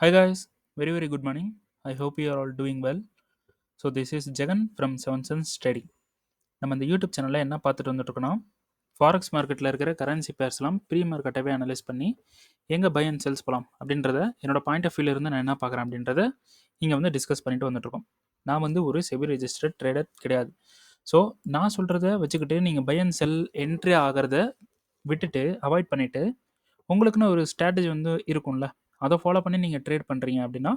Hi guys, very good morning. I hope you are all doing well. So this is Jagan from Seven Sense Trading. நம்ம இந்த YouTube சேனலில் என்ன பார்த்துட்டு வந்துட்டுருக்கோன்னா forex மார்க்கெட்டில் இருக்கிற currency பேர்ஸ்லாம் pre மார்க்கெட்டாகவே analyse பண்ணி எங்கே பை அண்ட் செல்ஸ் போகலாம் அப்படின்றத என்னோட பாயிண்ட் ஆஃப் வியூல இருந்து நான் என்ன பார்க்குறேன் அப்படின்றத இங்கே வந்து டிஸ்கஸ் பண்ணிட்டு வந்துட்டுருக்கோம். நான் வந்து ஒரு செபி ரெஜிஸ்டர்ட் ட்ரேடர் கிடையாது. ஸோ நான் சொல்கிறத வச்சுக்கிட்டு நீங்கள் பை அண்ட் செல் என்ட்ரி ஆகிறத விட்டுட்டு அவாய்ட் பண்ணிவிட்டு உங்களுக்குன்னு ஒரு ஸ்ட்ராட்டஜி வந்து இருக்கும்ல, அதை ஃபாலோ பண்ணி நீங்கள் ட்ரேட் பண்ணுறீங்க அப்படின்னா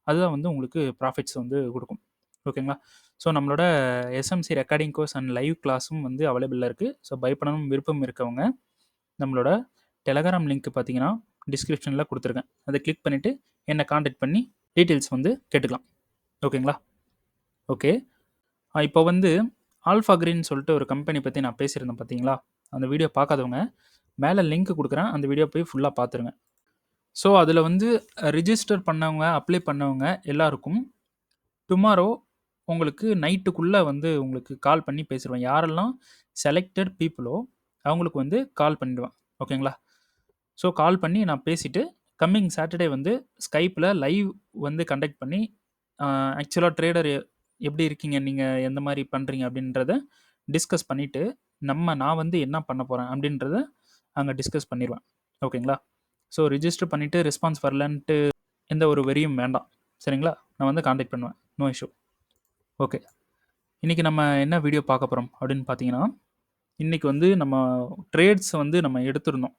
அதுதான் வந்து உங்களுக்கு ப்ராஃபிட்ஸ் வந்து கொடுக்கும். ஓகேங்களா? ஸோ நம்மளோட SMC recording course and live கிளாஸும் வந்து அவைலபிளாக இருக்குது. ஸோ பை பண்ணணும் விருப்பம் இருக்கவங்க நம்மளோட டெலகிராம் லிங்க் பார்த்தீங்கன்னா டிஸ்கிரிப்ஷனில் கொடுத்துருக்கேன். அதை கிளிக் பண்ணிவிட்டு என்னை காண்டாக்ட் பண்ணி டீட்டெயில்ஸ் வந்து கேட்டுக்கலாம். ஓகேங்களா? ஓகே. இப்போ வந்து ஆல்ஃபா கிரீன் சொல்லிட்டு ஒரு கம்பெனி பற்றி நான் பேசியிருந்தேன் பார்த்தீங்களா? அந்த வீடியோ பார்க்காதவங்க மேலே லிங்க் கொடுக்குறேன், அந்த வீடியோ போய் ஃபுல்லாக பார்த்துருங்க. ஸோ அதில் வந்து ரிஜிஸ்டர் பண்ணவங்க, அப்ளை பண்ணவங்க எல்லாருக்கும் டுமாரோ உங்களுக்கு நைட்டுக்குள்ளே வந்து உங்களுக்கு கால் பண்ணி பேசிடுவேன். யாரெல்லாம் செலக்டட் பீப்புளோ அவங்களுக்கு வந்து கால் பண்ணிடுவேன். ஓகேங்களா? ஸோ கால் பண்ணி நான் பேசிவிட்டு கம்மிங் சாட்டர்டே வந்து ஸ்கைப்பில் லைவ் வந்து கண்டக்ட் பண்ணி ஆக்சுவலாக ட்ரேடர் எப்படி இருக்கீங்க, நீங்கள் எந்த மாதிரி பண்ணுறீங்க அப்படின்றத டிஸ்கஸ் பண்ணிவிட்டு நான் வந்து என்ன பண்ண போகிறேன் அப்படின்றத அங்கே டிஸ்கஸ் பண்ணிடுவேன். ஓகேங்களா? ஸோ ரிஜிஸ்டர் பண்ணிவிட்டு ரெஸ்பான்ஸ் வரலன்ட்டு எந்த ஒரு வெறியும் வேண்டாம். சரிங்களா? நான் வந்து காண்டாக்ட் பண்ணுவேன், நோ இஷ்யூ. ஓகே, இன்றைக்கி நம்ம என்ன வீடியோ பார்க்க போகிறோம் அப்படின்னு பார்த்தீங்கன்னா, இன்றைக்கி வந்து நம்ம ட்ரேட்ஸ் வந்து நம்ம எடுத்திருந்தோம்.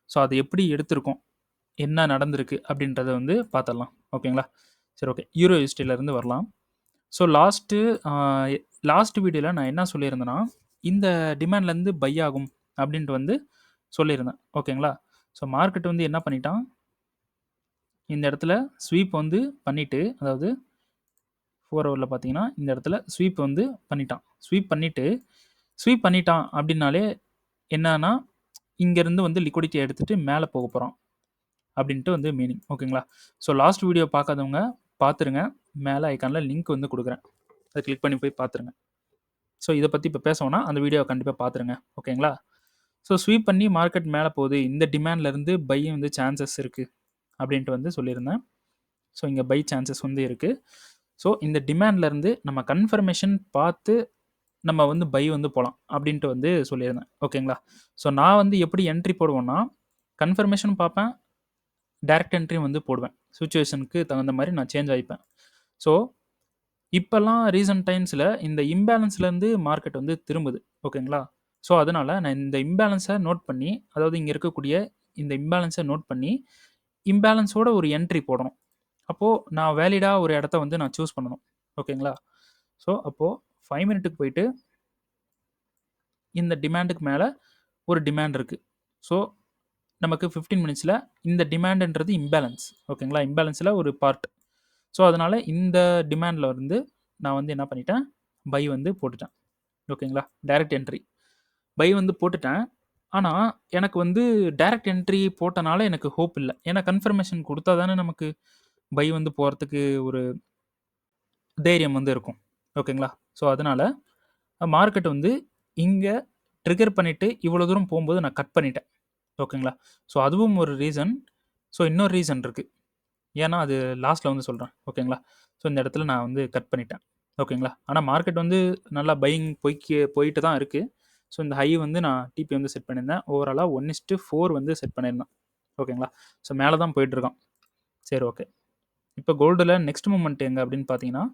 ஸோ அது எப்படி எடுத்திருக்கோம், என்ன நடந்திருக்கு அப்படின்றத வந்து பார்த்துடலாம். ஓகேங்களா? சரி, ஓகே. யூரோ யூஎஸ்டியிலேருந்து வரலாம். ஸோ லாஸ்ட் வீடியோவில் நான் என்ன சொல்லியிருந்தேன்னா, இந்த டிமாண்ட்லேருந்து பை ஆகும் அப்படின்ட்டு வந்து சொல்லியிருந்தேன். ஓகேங்களா? ஸோ மார்க்கெட் வந்து என்ன பண்ணிட்டான், இந்த இடத்துல ஸ்வீப் வந்து பண்ணிவிட்டு, அதாவது 4 ஹவரில் பார்த்தீங்கன்னா இந்த இடத்துல ஸ்வீப் வந்து பண்ணிட்டான். ஸ்வீப் பண்ணிட்டான் அப்படின்னாலே என்னன்னா, இங்கேருந்து வந்து லிக்விடிட்டி எடுத்துகிட்டு மேலே போக போகிறான் அப்படின்ட்டு வந்து மீனிங். ஓகேங்களா? ஸோ லாஸ்ட் வீடியோ பார்க்காதவங்க பார்த்துருங்க, மேலே ஐக்கானில் லிங்க் வந்து கொடுக்குறேன், அதை கிளிக் பண்ணி போய் பார்த்துருங்க. ஸோ இதை பற்றி இப்போ பேசணும்னா அந்த வீடியோவை கண்டிப்பாக பார்த்துருங்க. ஓகேங்களா? ஸோ ஸ்வீப் பண்ணி மார்க்கெட் மேலே போகுது, இந்த டிமாண்ட்லேருந்து பை வந்து சான்சஸ் இருக்குது அப்படின்ட்டு வந்து சொல்லியிருந்தேன். ஸோ இங்கே பை சான்சஸ் வந்து இருக்குது. ஸோ இந்த டிமாண்ட்லேருந்து நம்ம கன்ஃபர்மேஷன் பார்த்து நம்ம வந்து பை வந்து போகலாம் அப்படின்ட்டு வந்து சொல்லியிருந்தேன். ஓகேங்களா? ஸோ நான் வந்து எப்படி என்ட்ரி போடுவேன்னா, கன்ஃபர்மேஷன் பார்ப்பேன், டைரக்ட் என்ட்ரி வந்து போடுவேன். சுச்சுவேஷனுக்கு தகுந்த மாதிரி நான் சேஞ்ச் ஆகிப்பேன். ஸோ இப்போல்லாம் ரீசன்ட் டைம்ஸில் இந்த இம்பேலன்ஸ்லேருந்து மார்க்கெட் வந்து திரும்புது. ஓகேங்களா? ஸோ அதனால் நான் இந்த இம்பேலன்ஸை நோட் பண்ணி, அதாவது இங்கே இருக்கக்கூடிய இந்த இம்பேலன்ஸை நோட் பண்ணி இம்பேலன்ஸோட ஒரு என்ட்ரி போடணும். அப்போது நான் வேலிடாக ஒரு இடத்த வந்து நான் சூஸ் பண்ணணும். ஓகேங்களா? ஸோ அப்போது 5 மினிட்டுக்கு போயிட்டு இந்த டிமாண்டுக்கு மேலே ஒரு டிமாண்ட் இருக்குது. ஸோ நமக்கு 15 மினிட்ஸில் இந்த டிமாண்டுன்றது இம்பேலன்ஸ். ஓகேங்களா? இம்பேலன்ஸில் ஒரு பார்ட். ஸோ அதனால் இந்த டிமாண்டில் இருந்து நான் வந்து என்ன பண்ணிட்டேன், பை வந்து போட்டுட்டேன். ஓகேங்களா? டைரக்ட் என்ட்ரி பை வந்து போட்டுட்டேன். ஆனால் எனக்கு வந்து டைரக்ட் என்ட்ரி போட்டனால எனக்கு ஹோப் இல்லை. ஏன்னா கன்ஃபர்மேஷன் கொடுத்தா தானே நமக்கு பை வந்து போகிறதுக்கு ஒரு தைரியம் வந்து இருக்கும். ஓகேங்களா? ஸோ அதனால் மார்க்கெட் வந்து இங்கே ட்ரிகர் பண்ணிவிட்டு இவ்வளோ தூரம் போகும்போது நான் கட் பண்ணிட்டேன். ஓகேங்களா? ஸோ அதுவும் ஒரு ரீசன். ஸோ இன்னொரு ரீசன் இருக்குது, ஏன்னா அது லாஸ்ட்டில் வந்து சொல்கிறேன். ஓகேங்களா? ஸோ இந்த இடத்துல நான் வந்து கட் பண்ணிட்டேன். ஓகேங்களா? ஆனால் மார்க்கெட் வந்து நல்லா பையிங் போயிட்டு தான் இருக்குது. ஸோ இந்த ஹை வந்து நான் டிபி வந்து செட் பண்ணியிருந்தேன். ஓவராலாக 1:4 வந்து செட் பண்ணியிருந்தேன். ஓகேங்களா? ஸோ மேலே தான் போயிட்டுருக்கான். சரி, ஓகே. இப்போ கோல்டில் நெக்ஸ்ட் மூமெண்ட் எங்கே அப்படின்னு பார்த்தீங்கன்னா,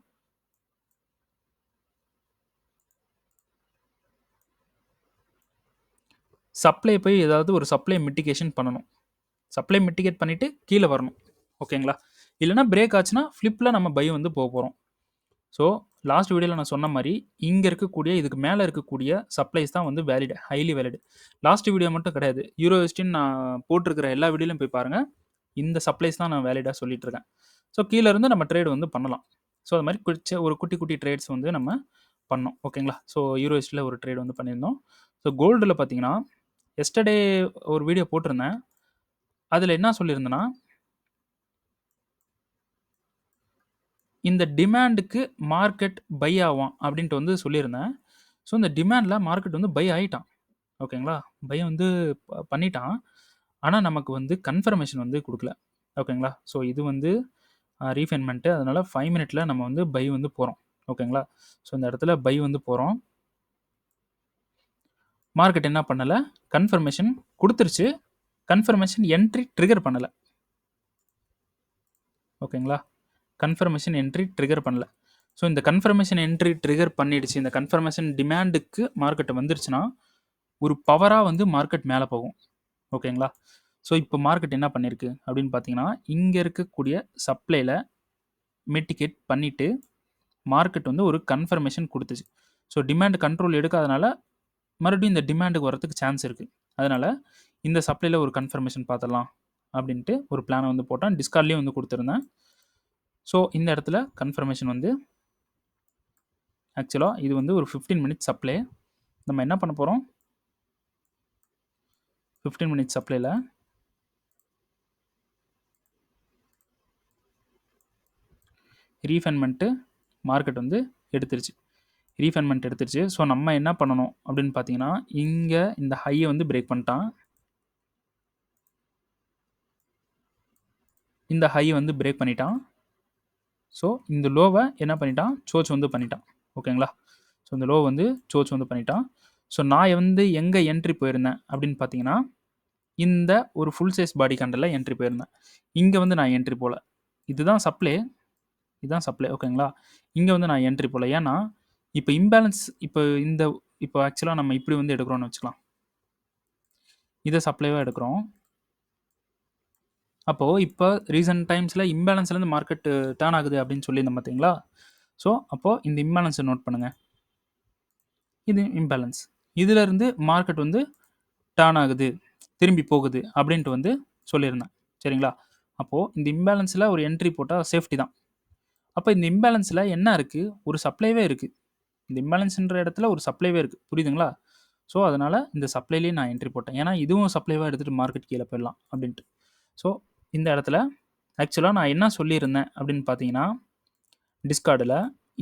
சப்ளை போய் ஏதாவது ஒரு சப்ளை மிட்டிகேஷன் பண்ணணும். சப்ளை மிட்டிகேட் பண்ணிவிட்டு கீழே வரணும். ஓகேங்களா? இல்லைனா பிரேக் ஆச்சுன்னா ஃப்ளிப்பில் நம்ம பை வந்து போக போகிறோம். ஸோ லாஸ்ட் வீடியோவில் நான் சொன்ன மாதிரி இங்கே இருக்கக்கூடிய இதுக்கு மேலே இருக்கக்கூடிய சப்ளைஸ் தான் வந்து valid, highly valid. Last video மட்டும் கிடையாது, யூரோ யூஎஸ்டின்னு நான் போட்டிருக்கிற எல்லா வீடியோலையும் போய் பாருங்கள். இந்த சப்ளைஸ் தான் நான் வேலிடாக சொல்லிட்டு இருக்கேன். ஸோ கீழே இருந்து நம்ம ட்ரேட் வந்து பண்ணலாம். ஸோ அது மாதிரி ஒரு குட்டி குட்டி ட்ரேட்ஸ் வந்து நம்ம பண்ணோம். ஓகேங்களா? ஸோ யூரோ யூஎஸ்டியில் ஒரு ட்ரேட் வந்து பண்ணியிருந்தோம். ஸோ கோல்டில் பார்த்தீங்கன்னா எஸ்டர்டே ஒரு வீடியோ போட்டிருந்தேன். அதில் என்ன சொல்லியிருந்தேன்னா, இந்த டிமாண்டுக்கு மார்க்கெட் பை ஆவான் அப்படின்ட்டு வந்து சொல்லியிருந்தேன். ஸோ இந்த டிமாண்டில் மார்க்கெட் வந்து பை ஆகிட்டான். ஓகேங்களா? பை வந்து பண்ணிட்டான். ஆனால் நமக்கு வந்து கன்ஃபர்மேஷன் வந்து கொடுக்கல. ஓகேங்களா? ஸோ இது வந்து ரீஃபைன்மெண்ட்டு. அதனால் 5 மினிட்ல நம்ம வந்து பை வந்து போகிறோம். ஓகேங்களா? ஸோ இந்த இடத்துல பை வந்து போகிறோம். மார்க்கெட் என்ன பண்ணலை, கன்ஃபர்மேஷன் கொடுத்துருச்சு. கன்ஃபர்மேஷன் என்ட்ரி ட்ரிகர் பண்ணலை. ஓகேங்களா? கன்ஃபர்மேஷன் என்ட்ரி ட்ரிகர் பண்ணல. ஸோ இந்த கன்ஃபர்மேஷன் என்ட்ரி ட்ரிகர் பண்ணிடுச்சு. இந்த கன்ஃபர்மேஷன் டிமாண்டுக்கு மார்க்கெட் வந்துருச்சுன்னா ஒரு பவராக வந்து மார்க்கெட் மேலே போகும். ஓகேங்களா? ஸோ இப்போ மார்க்கெட் என்ன பண்ணியிருக்கு அப்படின்னு பார்த்தீங்கன்னா, இங்கே இருக்கக்கூடிய சப்ளையில் மிட்டிகேட் பண்ணிவிட்டு மார்க்கெட் வந்து ஒரு கன்ஃபர்மேஷன் கொடுத்துச்சு. ஸோ டிமாண்ட் கண்ட்ரோல் எடுக்காதனால மறுபடியும் இந்த டிமாண்டுக்கு வரதுக்கு சான்ஸ் இருக்குது. அதனால் இந்த சப்ளையில் ஒரு கன்ஃபர்மேஷன் பார்த்துடலாம் அப்படின்ட்டு ஒரு பிளானை வந்து போட்டேன். டிஸ்கார்ட்லேயும் வந்து கொடுத்துருந்தேன். ஸோ இந்த இடத்துல கன்ஃபர்மேஷன் வந்து ஆக்சுவலாக இது வந்து ஒரு 15 மினிட்ஸ் சப்ளை. நம்ம என்ன பண்ண போகிறோம், 15 மினிட்ஸ் சப்ளையில் ரீஃபைன்மெண்ட்டு மார்க்கெட் வந்து எடுத்துருச்சு. ரீஃபைன்மெண்ட் எடுத்துருச்சு. ஸோ நம்ம என்ன பண்ணணும் அப்படின்னு பார்த்தீங்கன்னா, இங்கே இந்த ஹையை வந்து பிரேக் பண்ணிட்டான். இந்த ஹையை வந்து பிரேக் பண்ணிட்டான். ஸோ இந்த லோவை என்ன பண்ணிட்டான், சோச் வந்து பண்ணிட்டான். ஓகேங்களா? ஸோ இந்த லோ வந்து சோச் வந்து பண்ணிட்டான். ஸோ நான் வந்து எங்கே என்ட்ரி போயிருந்தேன் அப்படின்னு பார்த்தீங்கன்னா, இந்த ஒரு ஃபுல் சைஸ் பாடி கேண்டலில் என்ட்ரி போயிருந்தேன். இங்கே வந்து நான் என்ட்ரி போகல. இதுதான் சப்ளை, இதுதான் சப்ளை. ஓகேங்களா? இங்கே வந்து நான் என்ட்ரி போகல. ஏன்னா இப்போ இம்பேலன்ஸ், இப்போ ஆக்சுவலாக நம்ம இப்படி வந்து எடுக்கிறோம்னு வச்சுக்கலாம். இதை சப்ளைவாக எடுக்கிறோம். அப்போது இப்போ ரீசன்ட் டைம்ஸில் இம்பேலன்ஸ்லேருந்து மார்க்கெட் டேர்ன் ஆகுது அப்படின்னு சொல்லியிருந்தேன் பார்த்தீங்களா? ஸோ அப்போது இந்த இம்பேலன்ஸை நோட் பண்ணுங்கள். இது இம்பேலன்ஸ். இதிலேருந்து மார்க்கெட் வந்து டேர்ன் ஆகுது, திரும்பி போகுது அப்படின்ட்டு வந்து சொல்லியிருந்தேன். சரிங்களா? அப்போது இந்த இம்பேலன்ஸில் ஒரு என்ட்ரி போட்டால் சேஃப்டி தான். அப்போ இந்த இம்பேலன்ஸில் என்ன இருக்குது, ஒரு சப்ளைவே இருக்குது. இந்த இம்பேலன்ஸ்ன்ற இடத்துல ஒரு சப்ளைவே இருக்குது. புரியுதுங்களா? ஸோ அதனால் இந்த சப்ளைலேயே நான் என்ட்ரி போட்டேன். ஏன்னா இதுவும் சப்ளைவாக எடுத்துகிட்டு மார்க்கெட் கீழே போயிடலாம் அப்படின்ட்டு. ஸோ இந்த இடத்துல ஆக்சுவலாக நான் என்ன சொல்லியிருந்தேன் அப்படின்னு பார்த்தீங்கன்னா, டிஸ்கார்டில்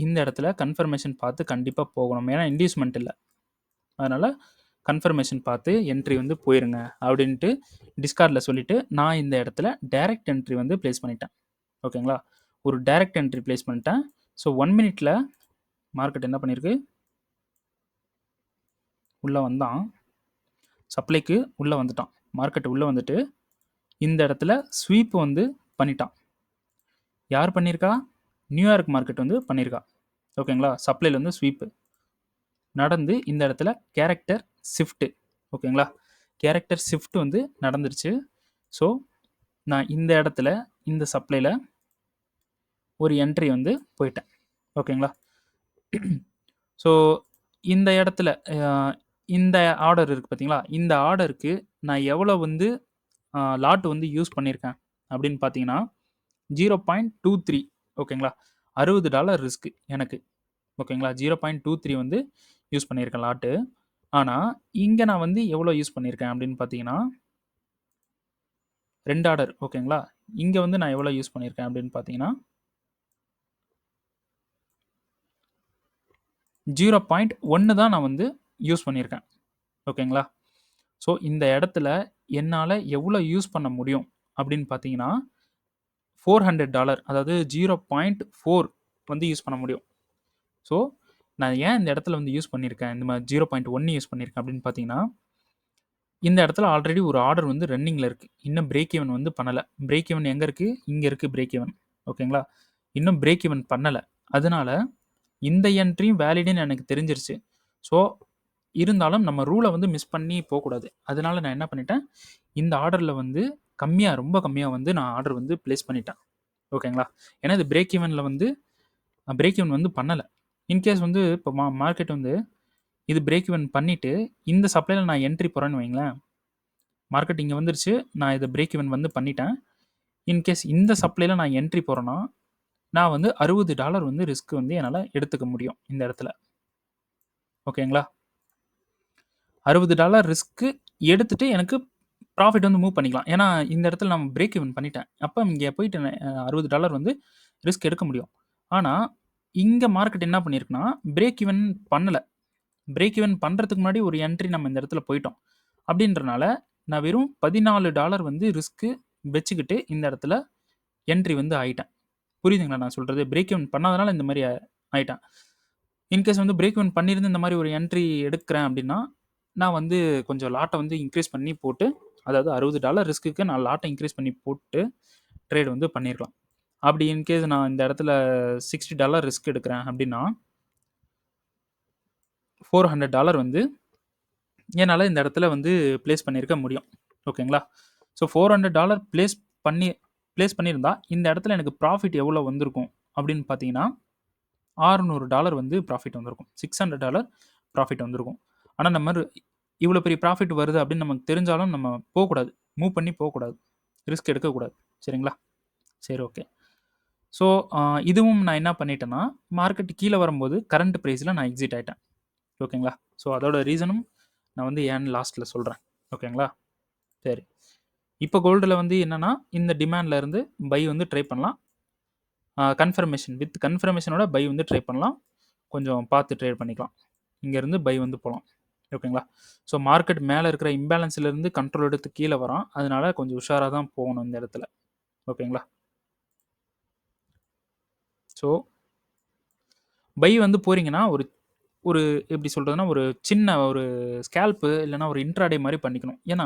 இந்த இடத்துல கன்ஃபர்மேஷன் பார்த்து கண்டிப்பாக போகணும். ஏன்னா இன்டியூஸ்மெண்ட் இல்லை. அதனால் கன்ஃபர்மேஷன் பார்த்து என்ட்ரி வந்து போயிருங்க அப்படின்ட்டு டிஸ்கார்டில் சொல்லிவிட்டு நான் இந்த இடத்துல டைரக்ட் என்ட்ரி வந்து ப்ளேஸ் பண்ணிட்டேன். ஓகேங்களா? ஒரு டைரக்ட் என்ட்ரி ப்ளேஸ் பண்ணிட்டேன். ஸோ 1 மினிட்ல மார்க்கெட் என்ன பண்ணியிருக்கு, உள்ளே வந்தான், சப்ளைக்கு உள்ளே வந்துட்டான். மார்க்கெட் உள்ளே வந்துட்டு இந்த இடத்துல ஸ்வீப் வந்து பண்ணிட்டான். யார் பண்ணியிருக்கா, நியூயார்க் மார்க்கெட் வந்து பண்ணியிருக்கா. ஓகேங்களா? சப்ளையில் வந்து ஸ்வீப்பு நடந்து இந்த இடத்துல கேரக்டர் ஷிஃப்ட்டு. ஓகேங்களா? கேரக்டர் ஷிஃப்ட் வந்து நடந்துருச்சு. ஸோ நான் இந்த இடத்துல இந்த சப்ளையில் ஒரு என்ட்ரி வந்து போயிட்டேன். ஓகேங்களா? ஸோ இந்த இடத்துல இந்த ஆர்டர் இருக்குது பார்த்தீங்களா, இந்த ஆர்டருக்கு நான் எவ்வளோ வந்து லாட் வந்து யூஸ் பண்ணியிருக்கேன் அப்படின்னு பார்த்தீங்கன்னா 0.23. ஓகேங்களா? $60 ரிஸ்க்கு எனக்கு. ஓகேங்களா? 0.23 வந்து யூஸ் பண்ணியிருக்கேன் லாட்டு. ஆனால் இங்கே நான் வந்து எவ்வளோ யூஸ் பண்ணியிருக்கேன் அப்படின்னு பார்த்தீங்கன்னா 2 ஆர்டர். ஓகேங்களா? இங்கே வந்து நான் எவ்வளோ யூஸ் பண்ணியிருக்கேன் அப்படின்னு பார்த்தீங்கன்னா 0.1 தான் நான் வந்து யூஸ் பண்ணியிருக்கேன். ஓகேங்களா? ஸோ இந்த இடத்துல என்னால் எவ்வளோ யூஸ் பண்ண முடியும் அப்படின்னு பார்த்தீங்கன்னா $400, அதாவது 0.4 வந்து யூஸ் பண்ண முடியும். ஸோ நான் ஏன் இந்த இடத்துல வந்து யூஸ் பண்ணியிருக்கேன், இந்த மாதிரி 0.1 யூஸ் பண்ணியிருக்கேன் அப்படின்னு பார்த்தீங்கன்னா, இந்த இடத்துல ஆல்ரெடி ஒரு ஆர்டர் வந்து ரன்னிங்கில் இருக்குது. இன்னும் பிரேக் ஈவன் வந்து பண்ணலை. பிரேக் ஈவன் எங்கே இருக்குது, இங்கே இருக்குது பிரேக் ஈவன். ஓகேங்களா? இன்னும் பிரேக் ஈவன் பண்ணலை. அதனால இந்த என்ட்ரியும் வேலிடுன்னு எனக்கு தெரிஞ்சிருச்சு. ஸோ இருந்தாலும் நம்ம ரூலை வந்து மிஸ் பண்ணி போகக்கூடாது. அதனால நான் என்ன பண்ணிட்டேன், இந்த ஆர்டரில் வந்து கம்மியாக, ரொம்ப கம்மியாக வந்து நான் ஆர்டர் வந்து ப்ளேஸ் பண்ணிட்டேன். ஓகேங்களா? ஏன்னா இது பிரேக் ஈவனில் வந்து பிரேக் ஈவன் வந்து பண்ணலை. இன்கேஸ் வந்து இப்போ மார்க்கெட் வந்து இது பிரேக் ஈவன் பண்ணிவிட்டு இந்த சப்ளையில் நான் என்ட்ரி போகிறேன்னு வைங்களேன், மார்க்கெட் இங்கே வந்துருச்சு, நான் இதை பிரேக் ஈவன் வந்து பண்ணிட்டேன். இன்கேஸ் இந்த சப்ளையில் நான் என்ட்ரி போகிறேன்னா நான் வந்து $60 வந்து ரிஸ்க் வந்து என்னால் எடுத்துக்க முடியும் இந்த இடத்துல. ஓகேங்களா? $60 ரிஸ்க்கு எடுத்துகிட்டு எனக்கு ப்ராஃபிட் வந்து மூவ் பண்ணிக்கலாம். ஏன்னா இந்த இடத்துல நான் பிரேக் ஈவன் பண்ணிட்டேன். அப்போ இங்கே போயிட்டு $60 வந்து ரிஸ்க் எடுக்க முடியும். ஆனால் இங்கே மார்க்கெட் என்ன பண்ணியிருக்குன்னா பிரேக் ஈவன் பண்ணலை. பிரேக் ஈவன் பண்ணுறதுக்கு முன்னாடி ஒரு என்ட்ரி நம்ம இந்த இடத்துல போயிட்டோம். அப்படின்றனால நான் வெறும் $14 வந்து ரிஸ்க்கு வச்சுக்கிட்டு இந்த இடத்துல என்ட்ரி வந்து ஆகிட்டேன். புரியுதுங்களா நான் சொல்கிறது? பிரேக் ஈவன் பண்ணாதனால இந்த மாதிரி ஆயிட்டேன். இன்கேஸ் வந்து பிரேக் ஈவன் பண்ணியிருந்து இந்த மாதிரி ஒரு என்ட்ரி எடுக்கிறேன் அப்படின்னா, நான் வந்து கொஞ்சம் லாட்டை வந்து இன்க்ரீஸ் பண்ணி போட்டு, அதாவது $60 ரிஸ்க்குக்கு நான் லாட்டை இன்க்ரீஸ் பண்ணி போட்டு ட்ரேட் வந்து பண்ணியிருக்கலாம். அப்படி இன்கேஸ் நான் இந்த இடத்துல $60 ரிஸ்க் எடுக்கிறேன் அப்படின்னா, $400 வந்து என்னால் இந்த இடத்துல வந்து ப்ளேஸ் பண்ணியிருக்க முடியும். ஓகேங்களா? ஸோ $400 ப்ளேஸ் பண்ணியிருந்தா இந்த இடத்துல எனக்கு ப்ராஃபிட் எவ்வளோ வந்திருக்கும் அப்படின்னு பார்த்தீங்கன்னா, $600 வந்து ப்ராஃபிட் வந்திருக்கும். $600 ப்ராஃபிட் வந்திருக்கும். ஆனால் நம்ம இவ்வளோ பெரிய ப்ராஃபிட் வருது அப்படின்னு நமக்கு தெரிஞ்சாலும் நம்ம போகக்கூடாது. மூவ் பண்ணி போகக்கூடாது. ரிஸ்க் எடுக்கக்கூடாது. சரிங்களா? சரி, ஓகே. ஸோ இதுவும் நான் என்ன பண்ணிட்டேன்னா, மார்க்கெட் கீழே வரும்போது கரண்ட் ப்ரைஸில் நான் எக்ஸிட் ஆகிட்டேன். ஓகேங்களா? ஸோ அதோட ரீசனும் நான் வந்து ஏன்னு லாஸ்ட்டில் சொல்கிறேன். ஓகேங்களா? சரி. இப்போ கோல்டில் வந்து என்னென்னா, இந்த டிமாண்டில் இருந்து பை வந்து ட்ரை பண்ணலாம். வித் கன்ஃபர்மேஷனோட பை வந்து ட்ரை பண்ணலாம். கொஞ்சம் பார்த்து ட்ரேட் பண்ணிக்கலாம். இங்கேருந்து பை வந்து போகலாம். ஓகேங்களா? ஸோ மார்க்கெட் மேலே இருக்கிற இம்பேலன்ஸ்லேருந்து கண்ட்ரோல் எடுத்து கீழே வரான். அதனால கொஞ்சம் உஷாராக தான் போகணும் இந்த இடத்துல. ஓகேங்களா? ஸோ பை வந்து போகிறீங்கன்னா ஒரு எப்படி சொல்கிறதுனா, ஒரு சின்ன ஒரு ஸ்கேல்ப்பு இல்லைனா ஒரு இன்ட்ராடே மாதிரி பண்ணிக்கணும். ஏன்னா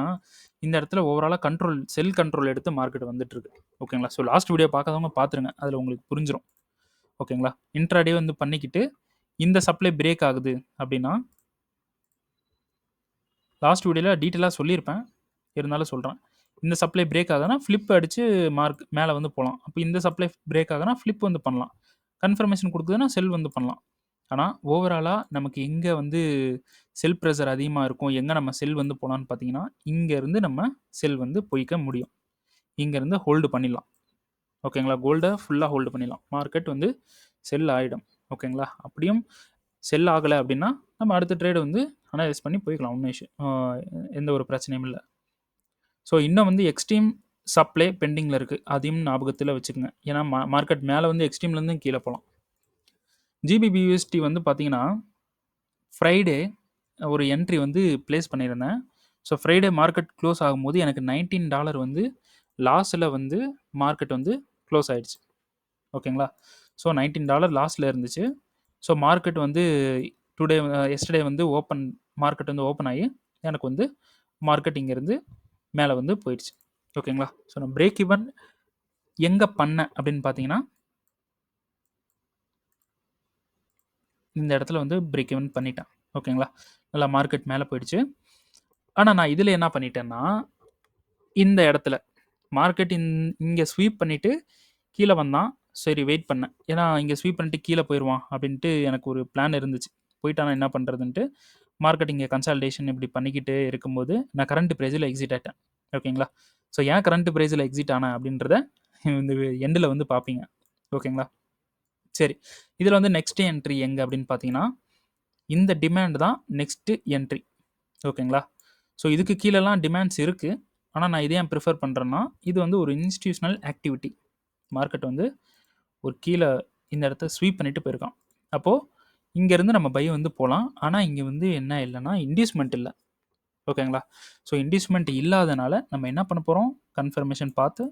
இந்த இடத்துல ஓவராலாக செல் கண்ட்ரோல் எடுத்து மார்க்கெட் வந்துட்டுருக்கு. ஓகேங்களா? ஸோ லாஸ்ட் வீடியோ பார்க்காதவங்க பார்த்துருங்க. அதில் உங்களுக்கு புரிஞ்சிடும். ஓகேங்களா? இன்ட்ராடே வந்து பண்ணிக்கிட்டு இந்த சப்ளை பிரேக் ஆகுது அப்படின்னா, லாஸ்ட் வீடியோவில் டீட்டெயிலாக சொல்லியிருப்பேன். இருந்தாலும் சொல்கிறேன். இந்த சப்ளை பிரேக் ஆகுதுன்னா ஃப்ளிப் அடித்து மேலே வந்து போகலாம். அப்போ இந்த சப்ளை பிரேக் ஆகுதுன்னா ஃப்ளிப் வந்து பண்ணலாம். கன்ஃபர்மேஷன் கொடுக்குதுன்னா செல் வந்து பண்ணலாம். ஆனால் ஓவராலாக நமக்கு எங்கே வந்து செல் ப்ரெஷர் அதிகமாக இருக்கும், எங்கே நம்ம செல் வந்து போகலான்னு பார்த்தீங்கன்னா, இங்கேருந்து நம்ம செல் வந்து போய்க்க முடியும். இங்கேருந்து ஹோல்டு பண்ணிடலாம். ஓகேங்களா? கோல்டை ஃபுல்லாக ஹோல்டு பண்ணிடலாம். மார்க்கெட் வந்து செல் ஆகிடும். ஓகேங்களா? அப்படியும் செல் ஆகலை அப்படின்னா நம்ம அடுத்த ட்ரேடு வந்து அனலைஸ் பண்ணி போய்க்கலாம். ஒன்றும் இஷ்யூ எந்த ஒரு பிரச்சனையும் இல்லை. ஸோ இன்னும் வந்து எக்ஸ்ட்ரீம் சப்ளை பெண்டிங்கில் இருக்குது. அதையும் ஞாபகத்தில் வச்சுக்கோங்க. ஏன்னா மார்க்கெட் மேலே வந்து எக்ஸ்ட்ரீம்லேருந்து கீழே போகலாம். GBPUSD வந்து பார்த்தீங்கன்னா, ஃப்ரைடே ஒரு என்ட்ரி வந்து ப்ளேஸ் பண்ணியிருந்தேன். ஸோ ஃப்ரைடே மார்க்கெட் க்ளோஸ் ஆகும்போது எனக்கு $19 வந்து லாஸில் வந்து மார்க்கெட் வந்து க்ளோஸ் ஆகிடுச்சு. ஓகேங்களா? ஸோ $19 லாஸில் இருந்துச்சு. ஸோ மார்க்கெட் வந்து எஸ்டர்டே வந்து மார்க்கெட் வந்து ஓப்பன் ஆகி எனக்கு வந்து மார்க்கெட் இங்கேருந்து மேலே வந்து போயிடுச்சு. ஓகேங்களா? ஸோ நான் பிரேக் ஈவன் எங்கே பண்ணேன் அப்படின்னு பார்த்தீங்கன்னா, இந்த இடத்துல வந்து பிரேக் ஈவன் பண்ணிட்டேன். ஓகேங்களா? நல்லா மார்க்கெட் மேலே போயிடுச்சு. ஆனால் நான் இதில் என்ன பண்ணிட்டேன்னா, இந்த இடத்துல மார்க்கெட் இங்கே ஸ்வீப் பண்ணிவிட்டு கீழே வந்தான். சரி வெயிட் பண்ணேன். ஏன்னா இங்கே ஸ்வீப் பண்ணிட்டு கீழே போயிடுவான் அப்படின்ட்டு எனக்கு ஒரு பிளான் இருந்துச்சு. போயிட்டானா என்ன பண்ணுறதுன்ட்டு மார்க்கெட் இங்கே கன்சால்டேஷன் இப்படி பண்ணிக்கிட்டு இருக்கும்போது நான் கரண்ட் ப்ரைஸில் எக்ஸிட் ஆகிட்டேன். ஓகேங்களா? ஸோ ஏன் கரண்ட் ப்ரைஸில் எக்ஸிட் ஆனேன் அப்படின்றத இந்த எண்டில் வந்து பார்ப்பீங்க. ஓகேங்களா? சரி, இதில் வந்து நெக்ஸ்ட் என்ட்ரி எங்கே அப்படின்னு பார்த்தீங்கன்னா, இந்த டிமாண்ட் தான் நெக்ஸ்ட்டு என்ட்ரி. ஓகேங்களா? ஸோ இதுக்கு கீழெல்லாம் டிமாண்ட்ஸ் இருக்குது. ஆனால் நான் இதை ஏன் ப்ரிஃபர் பண்ணுறேன்னா, இது வந்து ஒரு இன்ஸ்டிடியூஷனல் ஆக்டிவிட்டி. மார்க்கெட் வந்து ஒரு கீழே இந்த இடத்த ஸ்வீப் பண்ணிட்டு போயிருக்கான். அப்போது இங்கேருந்து நம்ம பை வந்து போகலாம். ஆனால் இங்கே வந்து என்ன இல்லைன்னா இன்டியூஸ்மெண்ட் இல்லை. ஓகேங்களா? ஸோ இன்டியூஸ்மெண்ட் இல்லாதனால நம்ம என்ன பண்ண போகிறோம், கன்ஃபர்மேஷன் பார்த்து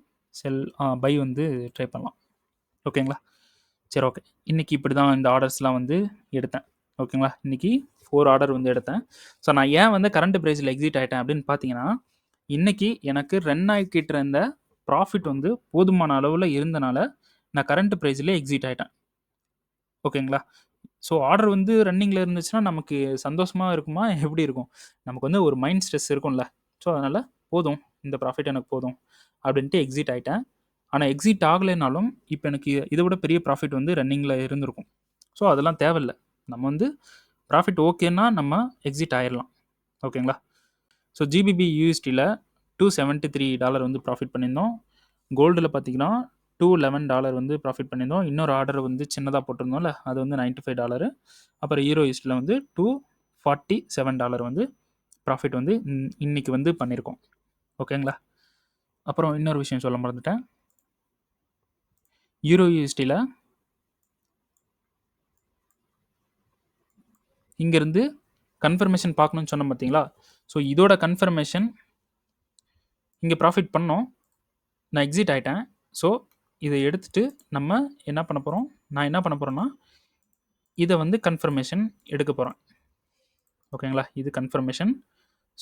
பை வந்து ட்ரை பண்ணலாம். ஓகேங்களா? சரி, ஓகே. இன்றைக்கி இப்படி தான் இந்த ஆர்டர்ஸ்லாம் வந்து எடுத்தேன். ஓகேங்களா? இன்றைக்கி 4 ஆர்டர் வந்து எடுத்தேன். ஸோ நான் ஏன் வந்து கரண்ட் ப்ரைஸில் எக்ஸிட் ஆகிட்டேன் அப்படின்னு பார்த்தீங்கன்னா, இன்றைக்கி எனக்கு ரன் ஆகிக்கிட்டு இருந்த ப்ராஃபிட் வந்து போதுமான அளவில் இருந்தனால நான் கரண்ட் ப்ரைஸில் எக்ஸிட் ஆகிட்டேன். ஓகேங்களா? ஸோ ஆர்டர் வந்து ரன்னிங்கில் இருந்துச்சுன்னா நமக்கு சந்தோஷமாக இருக்குமா, எப்படி இருக்கும்? நமக்கு வந்து ஒரு மைண்ட் ஸ்ட்ரெஸ் இருக்கும்ல. ஸோ அதனால் போதும், இந்த ப்ராஃபிட் எனக்கு போதும் அப்படின்ட்டு எக்ஸிட் ஆகிட்டேன். ஆனால் எக்ஸிட் ஆகலைனாலும் இப்போ எனக்கு இதை விட பெரிய ப்ராஃபிட் வந்து ரன்னிங்கில் இருந்திருக்கும். ஸோ அதெல்லாம் தேவையில்லை. நம்ம வந்து ப்ராஃபிட் ஓகேன்னா நம்ம எக்ஸிட் ஆயிடலாம். ஓகேங்களா? ஸோ GBPUSDயில் $273 வந்து ப்ராஃபிட் பண்ணியிருந்தோம். கோல்டில் பார்த்தீங்கன்னா $211 வந்து ப்ராஃபிட் பண்ணியிருந்தோம். இன்னொரு ஆர்டர் வந்து சின்னதாக போட்டிருந்தோம்ல, அது வந்து $95. அப்புறம் யூரோயிஸ்டில் வந்து $247 வந்து ப்ராஃபிட் வந்து இன்னைக்கு வந்து பண்ணியிருக்கோம். ஓகேங்களா? அப்புறம் இன்னொரு விஷயம் சொல்ல மறந்துட்டேன். யூரோயிஸ்டியில் இங்கேருந்து கன்ஃபர்மேஷன் பார்க்கணுன்னு சொன்னோம் பார்த்தீங்களா? ஸோ இதோட கன்ஃபர்மேஷன் இங்கே ப்ராஃபிட் பண்ணோம். நான் எக்ஸிட் ஆகிட்டேன். ஸோ இதை எடுத்துட்டு நம்ம என்ன பண்ண போகிறோம், நான் என்ன பண்ண போகிறேன்னா இதை வந்து கன்ஃபர்மேஷன் எடுக்க போகிறேன். ஓகேங்களா, இது கன்ஃபர்மேஷன்.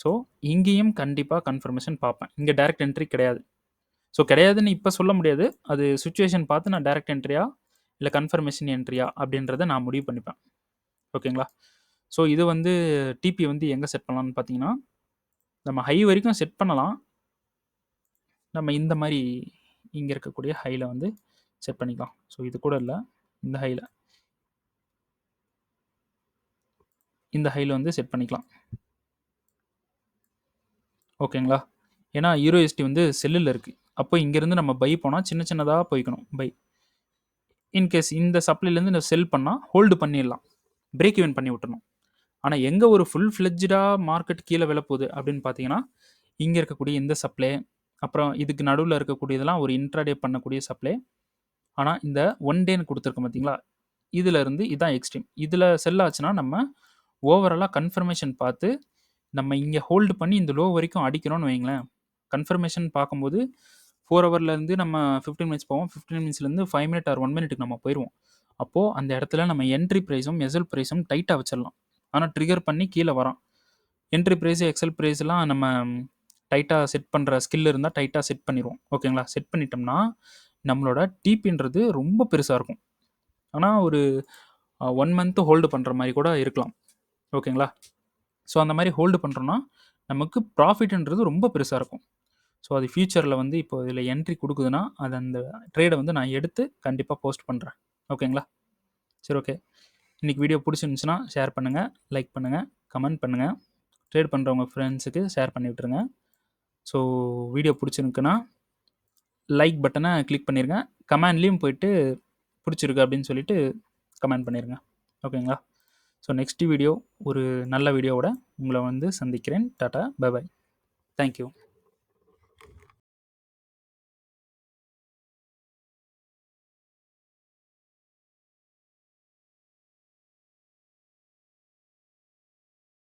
ஸோ இங்கேயும் கண்டிப்பாக கன்ஃபர்மேஷன் பார்ப்பேன். இங்கே டைரக்ட் என்ட்ரி கிடையாது. ஸோ கிடையாதுன்னு இப்போ சொல்ல முடியாது. அது சுச்சுவேஷன் பார்த்து நான் டைரக்ட் என்ட்ரியா இல்லை கன்ஃபர்மேஷன் என்ட்ரியா அப்படின்றத நான் முடிவு பண்ணிப்பேன். ஓகேங்களா. ஸோ இது வந்து டிபி வந்து எங்கே செட் பண்ணலாம்னு பார்த்தீங்கன்னா, நம்ம ஹை வரைக்கும் செட் பண்ணலாம். நம்ம இந்த மாதிரி இங்கே இருக்கக்கூடிய ஹையில் வந்து செட் பண்ணிக்கலாம். ஸோ இது கூட இல்லை, இந்த ஹையில் வந்து செட் பண்ணிக்கலாம். ஓகேங்களா. ஏன்னா யூரோஎஸ்டி வந்து செல்லில் இருக்குது. அப்போ இங்கேருந்து நம்ம பை போனால் சின்ன சின்னதாக போய்க்கணும் பை. இன்கேஸ் இந்த சப்ளைலேருந்து இந்த செல் பண்ணால் ஹோல்டு பண்ணிடலாம், பிரேக் ஈவன் பண்ணி விட்டுறணும். ஆனால் எங்கே ஒரு ஃபுல் ஃப்ளெட்ஜாக மார்க்கெட் கீழே விழ போகுது அப்படின்னு பார்த்தீங்கன்னா, இங்கே இருக்கக்கூடிய இந்த சப்ளை, அப்புறம் இதுக்கு நடுவில் இருக்கக்கூடியதெல்லாம் ஒரு இன்ட்ராடே பண்ணக்கூடிய சப்ளை. ஆனால் இந்த ஒன் டேன்னு கொடுத்துருக்கோம் பார்த்தீங்களா, இதிலேருந்து இதுதான் எக்ஸ்ட்ரீம். இதில் செல் ஆச்சுன்னா நம்ம ஓவராலாக கன்ஃபர்மேஷன் பார்த்து நம்ம இங்கே ஹோல்டு பண்ணி இந்த லோ வரைக்கும் அடிக்கிறோன்னு வைங்களேன். கன்ஃபர்மேஷன் பார்க்கும்போது 4 ஹவர்லேருந்து நம்ம 15 மினிட்ஸ் போவோம். 15 மினிட்ஸ்லேருந்து 5 மினிட் ஆர் 1 மினிட்டுக்கு நம்ம போயிடுவோம். அப்போது அந்த இடத்துல நம்ம என்ட்ரி ப்ரைஸும் எஸ்எல் ப்ரைஸும் டைட்டாக வச்சிடலாம். ஆனால் ட்ரிகர் பண்ணி கீழே வரோம். என்ட்ரி ப்ரைஸு எக்ஸல் ப்ரைஸ்லாம் நம்ம டைட்டாக செட் பண்ணுற ஸ்கில் இருந்தால் டைட்டாக செட் பண்ணிடுவோம். ஓகேங்களா. செட் பண்ணிட்டோம்னா நம்மளோட டிபின்றது ரொம்ப பெருசாக இருக்கும். ஆனால் ஒரு 1 மந்த்து ஹோல்டு பண்ணுற மாதிரி கூட இருக்கலாம். ஓகேங்களா. ஸோ அந்த மாதிரி ஹோல்டு பண்ணுறோன்னா நமக்கு ப்ராஃபிட்ன்றது ரொம்ப பெருசாக இருக்கும். ஸோ அது ஃப்யூச்சரில் வந்து இப்போ இதில் என்ட்ரி கொடுக்குதுன்னா அது அந்த ட்ரேடை வந்து நான் எடுத்து கண்டிப்பாக போஸ்ட் பண்ணுறேன். ஓகேங்களா. சரி, ஓகே. இன்றைக்கி வீடியோ பிடிச்சிருந்துச்சுன்னா ஷேர் பண்ணுங்கள், லைக் பண்ணுங்கள், கமெண்ட் பண்ணுங்கள். ட்ரேட் பண்ணுறவங்க ஃப்ரெண்ட்ஸுக்கு ஷேர் பண்ணி விட்டுருங்க. ஸோ வீடியோ பிடிச்சிருக்குன்னா லைக் பட்டனை கிளிக் பண்ணிடுங்க. கமெண்ட்லேயும் போயிட்டு பிடிச்சிருக்கு அப்படின்னு சொல்லிட்டு கமெண்ட் பண்ணிடுங்க. ஓகேங்களா. ஸோ நெக்ஸ்ட் வீடியோ ஒரு நல்ல வீடியோவோட உங்களை வந்து சந்திக்கிறேன். Tata, bye bye. தேங்க்யூ.